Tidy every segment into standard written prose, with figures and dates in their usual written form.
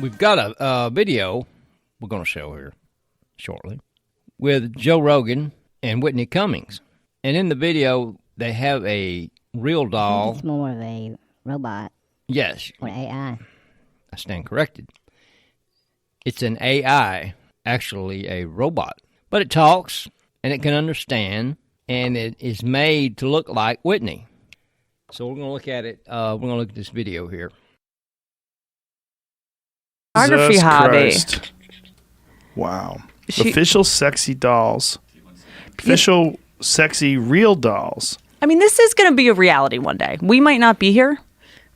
We've got a video we're going to show here shortly with Joe Rogan and Whitney Cummings. And in the video, they have a real doll. I think it's more of a robot. Yes. Or AI. I stand corrected. It's an AI, actually a robot. But it talks, and it can understand, and it is made to look like Whitney. So we're going to look at it. We're going to look at this video here. Photography hobby. Christ. Wow. Official sexy dolls. Official sexy real dolls. I mean, this is going to be a reality one day. We might not be here,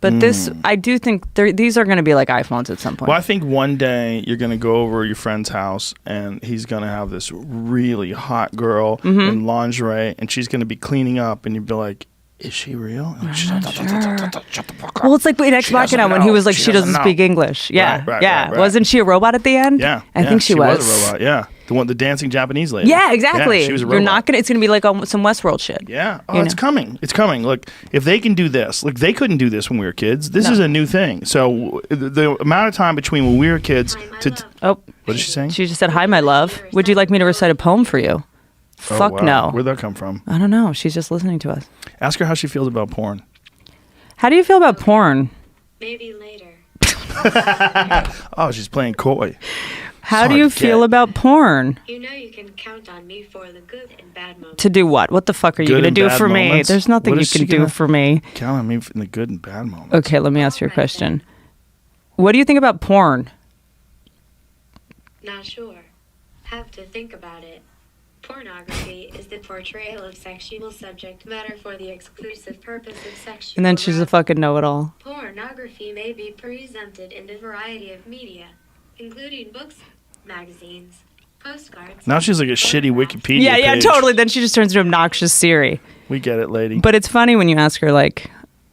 but this, I do think these are going to be like iPhones at some point. Well, I think one day you're going to go over your friend's house and he's going to have this really hot girl in lingerie and she's going to be cleaning up and you'd be like, is she real? Well, it's like in Ex Machina when he was like, she doesn't speak English. Yeah, Right. Wasn't she a robot at the end? Yeah. I think she was. a robot, yeah. The dancing Japanese lady. Yeah, exactly. Yeah, she was a robot. You're not going to, it's going to be like some Westworld shit. Yeah. Oh, it's coming. It's coming. Look, if they can do this, look, they couldn't do this when we were kids. This is a new thing. So the amount of time between when we were kids Oh. What is she saying? She just said, hi, my love. Would you like me to recite a poem for you? Fuck wow. no. Where'd that come from? I don't know. She's just listening to us. Ask her how she feels about porn. How do you feel about porn? Maybe later. Oh, she's playing coy. How do you feel about porn? You know you can count on me for the good and bad moments. To do what? What the fuck are you going to do for me? There's nothing you can do for me. Count on me in the good and bad moments. Okay, let me ask you a question. What do you think about porn? Not sure. Have to think about it. Pornography is the portrayal of sexual subject matter for the exclusive purpose of sexual. And then she's a fucking know-it-all. Pornography may be presented in a variety of media, including books, magazines, postcards. Now she's like a shitty Wikipedia Yeah, page. totally. Then she just turns into obnoxious Siri. We get it, lady. But it's funny when you ask her, like,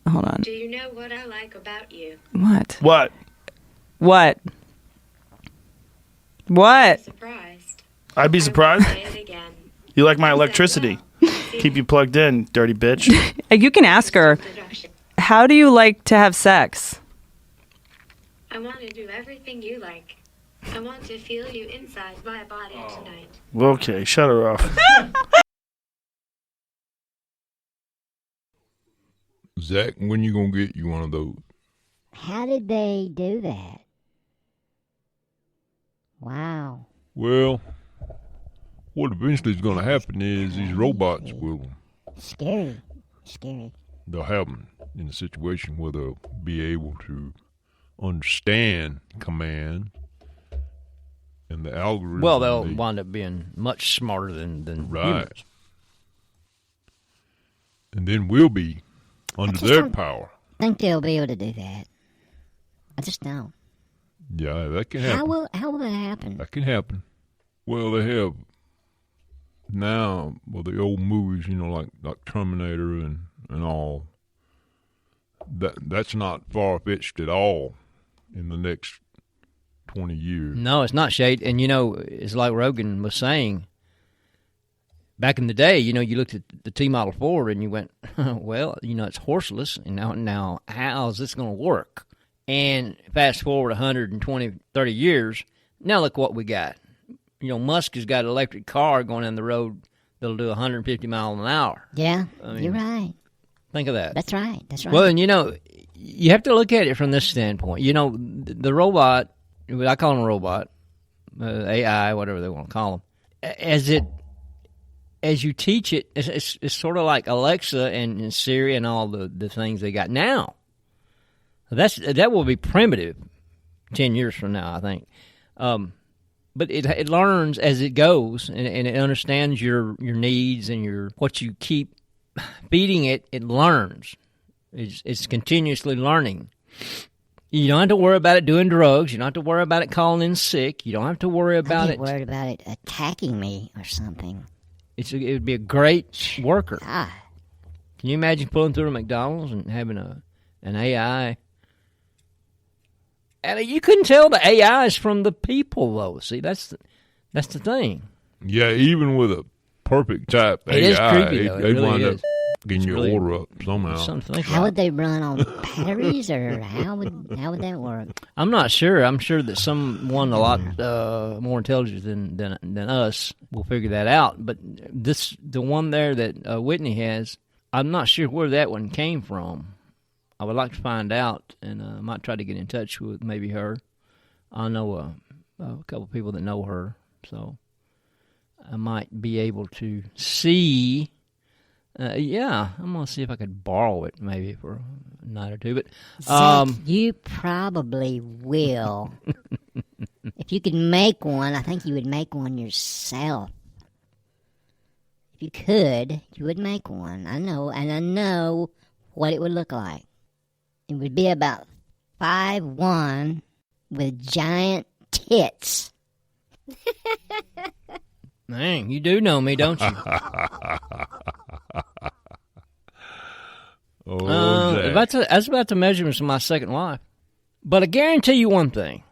hold on. Do you know what I like about you? What? What? Surprised. I'd be surprised. Say it again. You like my electricity. Keep you plugged in, dirty bitch. You can ask her, how do you like to have sex? I want to do everything you like. I want to feel you inside my body tonight. Okay, shut her off. Zack, when you gonna get you one of those? How did they do that? Wow. Well, what eventually is gonna happen is these robots will... Scary. They'll have them in a situation where they'll be able to understand command and the algorithm. Well, they'll wind up being much smarter than humans. And then we'll be under their power. I think they'll be able to do that. I just don't. Yeah, that can happen. How will that happen? That can happen. Well, they have now, the old movies, like Terminator and all. That's not far-fetched at all in the next 20 years. No, it's not, Shade. And, it's like Rogan was saying. Back in the day, you looked at the T-Model Ford and you went, well, it's horseless. And now how's this going to work? And fast forward 120, 30 years, now look what we got. Musk has got an electric car going down the road that'll do 150 miles an hour. Yeah, you're right. Think of that. That's right. Well, and you have to look at it from this standpoint. The robot, I call them a robot, AI, whatever they want to call them, as you teach it, it's sort of like Alexa and Siri and all the things they got now. That will be primitive 10 years from now, I think. But it learns as it goes, and it understands your needs and what you keep feeding it. It learns. It's continuously learning. You don't have to worry about it doing drugs. You don't have to worry about it calling in sick. You don't have to worry about it. I'm worried about it attacking me or something. It would be a great worker. God. Can you imagine pulling through a McDonald's and having an AI? And you couldn't tell the AI is from the people, though. See, that's the thing. Yeah, even with a perfect type it AI, is creepy, though. It really wind is. up getting your really order up somehow. something to think How about. would they run on batteries, or how would that work? I'm not sure. I'm sure that someone a lot more intelligent than us will figure that out. But the one there that Whitney has, I'm not sure where that one came from. I would like to find out, and I might try to get in touch with maybe her. I know a couple of people that know her, so I might be able to see. Yeah, I'm going to see if I could borrow it maybe for a night or two. But Zack, you probably will. If you could make one, I think you would make one yourself. If you could, you would make one. I know, and I know what it would look like. It would be about 5'1" with giant tits. dang, you do know me, don't you? Zack. That's about the measurements of my second wife. But I guarantee you one thing.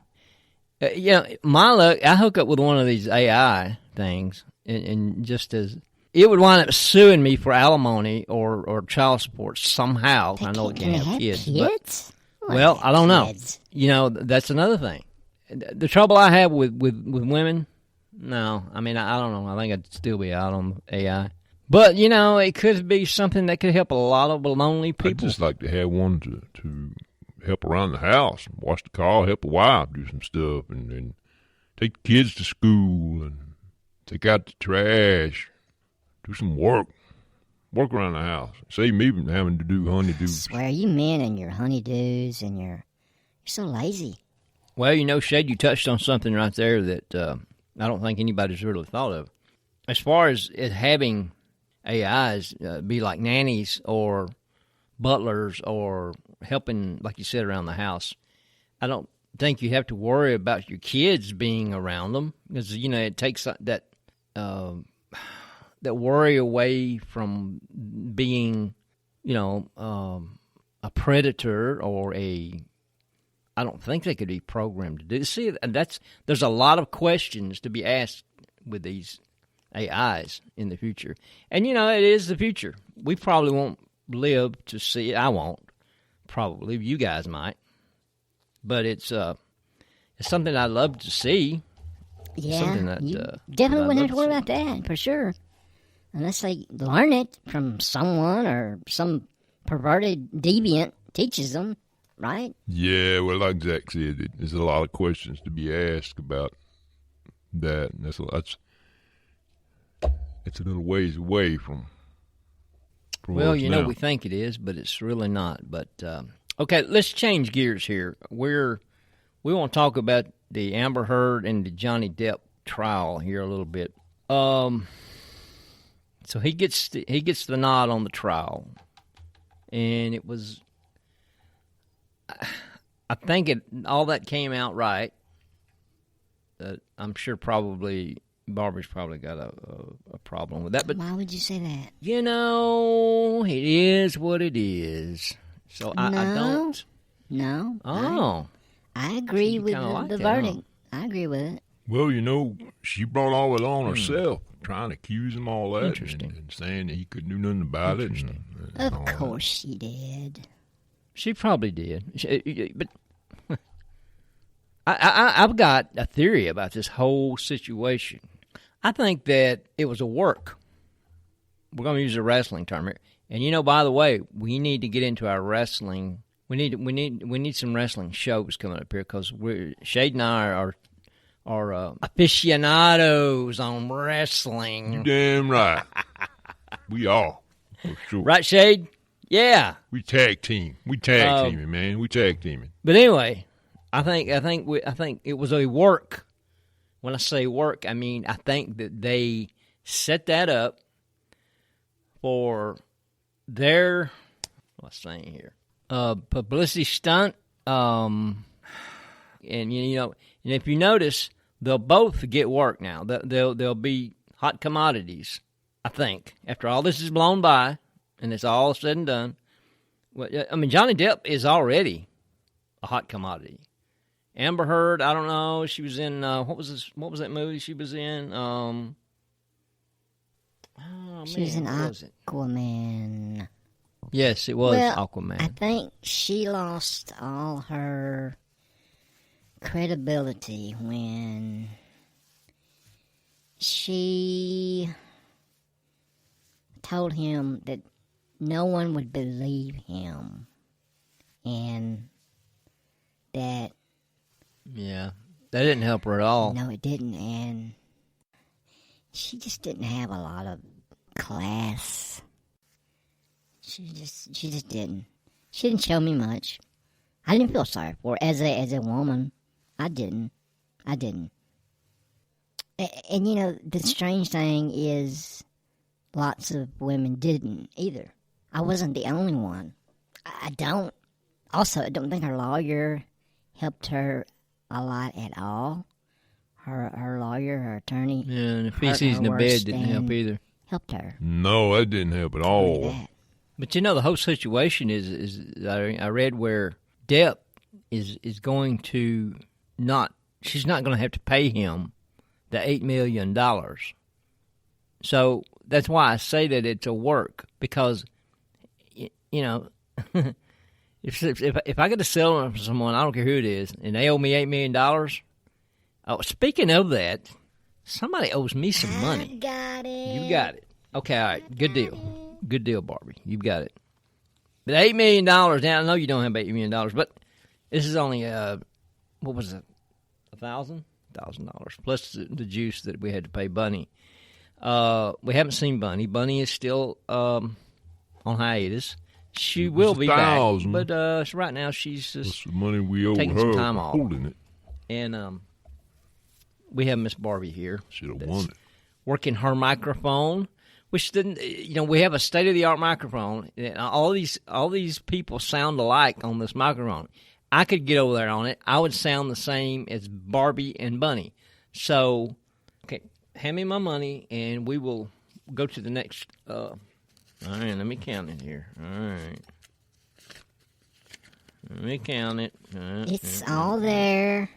My luck, I hook up with one of these AI things, and just as it would wind up suing me for alimony or child support somehow. I know it Can can't they have kids. kids? But, well, I don't know. Kids. That's another thing. The trouble I have with women, no. I mean, I don't know. I think I'd still be out on AI. But, it could be something that could help a lot of lonely people. I'd just like to have one to help around the house, wash the car, help the wife do some stuff, and take the kids to school, and take out the trash, do some work around the house. Save me from having to do honeydews. Swear, you men and your honeydews and you're so lazy. Well, Shade, you touched on something right there that I don't think anybody's really thought of. As far as it having AIs be like nannies or butlers or helping, like you said, around the house, I don't think you have to worry about your kids being around them because, it takes that worry away from being, a predator or I don't think they could be programmed to do. See, there's a lot of questions to be asked with these AIs in the future. And, it is the future. We probably won't live to see it. I won't. Probably. You guys might. But it's something I'd love to see. Yeah, Something that, you that definitely I'd wouldn't have love to to worry see. about that, for sure. Unless they learn it from someone or some perverted deviant teaches them, right? Yeah, well, like Zack said, there's a lot of questions to be asked about that. And it's a little ways away from Well, us now. we think it is, but it's really not. But okay, let's change gears here. We want to talk about the Amber Heard and the Johnny Depp trial here a little bit. So he gets the nod on the trial, and it was. I think all that came out right. I'm sure probably Barbie's probably got a problem with that, but Why would you say that? it is what it is. So I don't. No. Oh, I agree You with kinda like the that, huh? verdict. I agree with it. Well, she brought all it on herself, trying to accuse him all that, Interesting. and saying that he couldn't do nothing about it. Of all that. course she did. she probably did. But I've got a theory about this whole situation. I think that it was a work. We're going to use a wrestling term here. And by the way, we need to get into our wrestling. We need some wrestling shows coming up here because Shade and I are aficionados on wrestling. You damn right. We are, for sure. Right, Shade? Yeah. We tag team. We tag teaming, man. We tag teaming. But anyway, I think it was a work. When I say work, I mean I think that they set that up for their here publicity stunt. And and if you notice, they'll both get work now. They'll be hot commodities. I think after all this is blown by and it's all said and done. Well, I mean Johnny Depp is already a hot commodity. Amber Heard, I don't know. She was in what was that movie she was in? She was an what was it? Aquaman. Yes, it was Well, Aquaman. I think she lost all her credibility when she told him that no one would believe him and that Yeah, that didn't help her at all. no, it didn't, and she just didn't have a lot of class. She just didn't. She didn't show me much. I didn't feel sorry for her as a woman. I didn't. And you know, the strange thing is, lots of women didn't either. I wasn't the only one. I don't think her lawyer helped her a lot at all. Her lawyer, her attorney. Yeah, and the her feces in the bed worse didn't help than either. Helped her. No, that didn't help at Look all. at that. But you know, the whole situation is I read where Depp is going to not. She's not going to have to pay him the $8 million. So that's why I say that it's a work, because you know, if I get to sell them to someone, I don't care who it is, and they owe me $8 million. Oh, speaking of that, somebody owes me some I money. got it. You got it. Okay, all right, good deal. Good deal, Barbie. You've got it. But $8 million, now I know you don't have $8 million, but this is only, what was it, $1,000 plus the juice that we had to pay Bunny. We haven't seen Bunny. Bunny is still on hiatus. She will be back, $1,000. but right now she's That's just the money we owe taking her some time for off. holding it. and we have Miss Barbie here. Should have that's won it. Working her microphone, which didn't, we have a state of the art microphone. And all these people sound alike on this microphone. I could get over there on it. I would sound the same as Barbie and Bunny. So, okay, hand me my money, and we will go to the next. All right, let me count it here. All right. Let me count it. It's all there.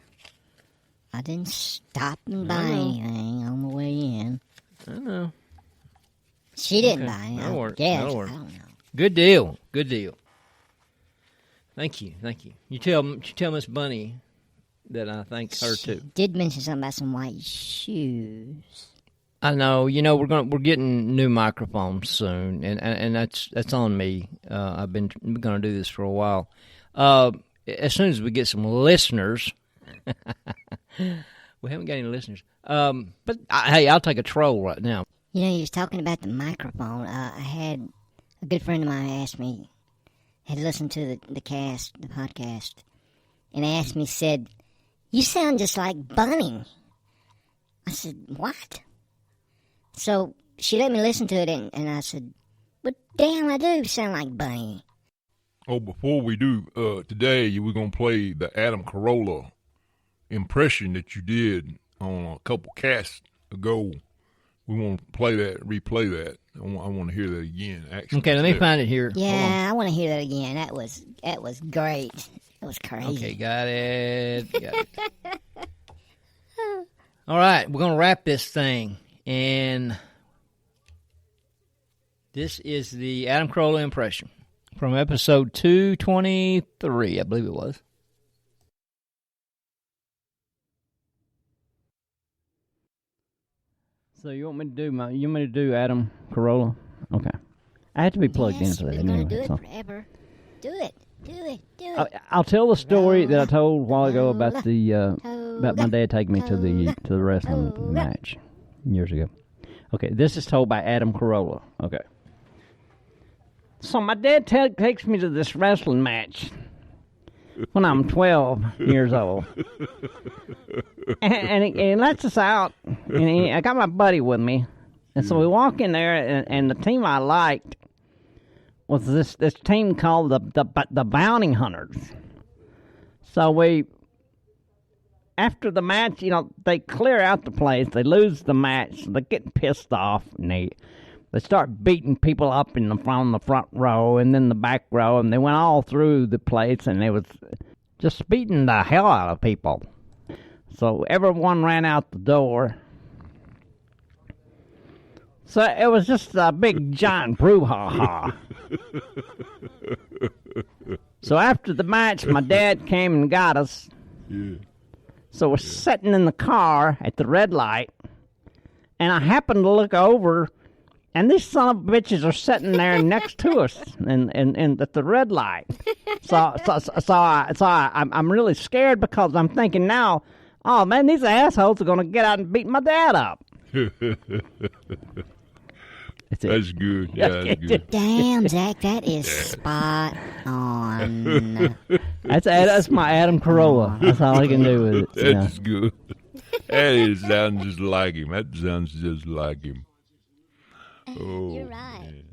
I didn't stop and buy anything on the way in. I know. She didn't Okay, buy it. that'll I work, guess. that'll work. I don't know. Good deal. Good deal. Thank you. Thank you. You tell Miss Bunny that I thank her She too. did mention something about some white shoes. I know. We're getting new microphones soon, and that's on me. I've been going to do this for a while. As soon as we get some listeners, we haven't got any listeners. But hey, I'll take a troll right now. You know, you was talking about the microphone. I had a good friend of mine asked me, had listened to the podcast, and asked me, said, "You sound just like Bunny." I said, "What?" So she let me listen to it, and I said, "But damn, I do sound like Bunny." Oh, before we do, today we're going to play the Adam Corolla impression that you did on a couple casts ago. We want to replay that. I want to hear that again. Actually, Okay, let me find it here. Yeah, I want to hear that again. That was great. That was crazy. Okay, got it. All right, we're going to wrap this thing. And this is the Adam Corolla impression from episode 223, I believe it was. So you want me to do Adam Corolla? Okay. I have to be plugged Yes, in for that we're gonna do anyway. it So. forever. Do it. I'll tell the story that I told a while ago about about my dad taking me to the wrestling match years ago. Okay, this is told by Adam Corolla. Okay. So my dad takes me to this wrestling match when I'm 12 years old. And he lets us out, and I got my buddy with me. And so we walk in there, and the team I liked was this team called the Bounty Hunters. So after the match, they clear out the place. They lose the match. They get pissed off, and they start beating people up from the front row and then the back row, and they went all through the place, and they was just beating the hell out of people. So everyone ran out the door. So it was just a big giant brouhaha. So after the match, my dad came and got us. Yeah. So we're sitting in the car at the red light, and I happened to look over, and these son of bitches are sitting there next to us, and at the red light. I'm really scared because I'm thinking now, oh man, these assholes are gonna get out and beat my dad up. That's good. Yeah, that's good. Damn, Zach, that is spot on. That's my Adam Corolla. That's all I can do with it. That's good. That sounds just like him. That sounds just like him. Oh, You're right. man.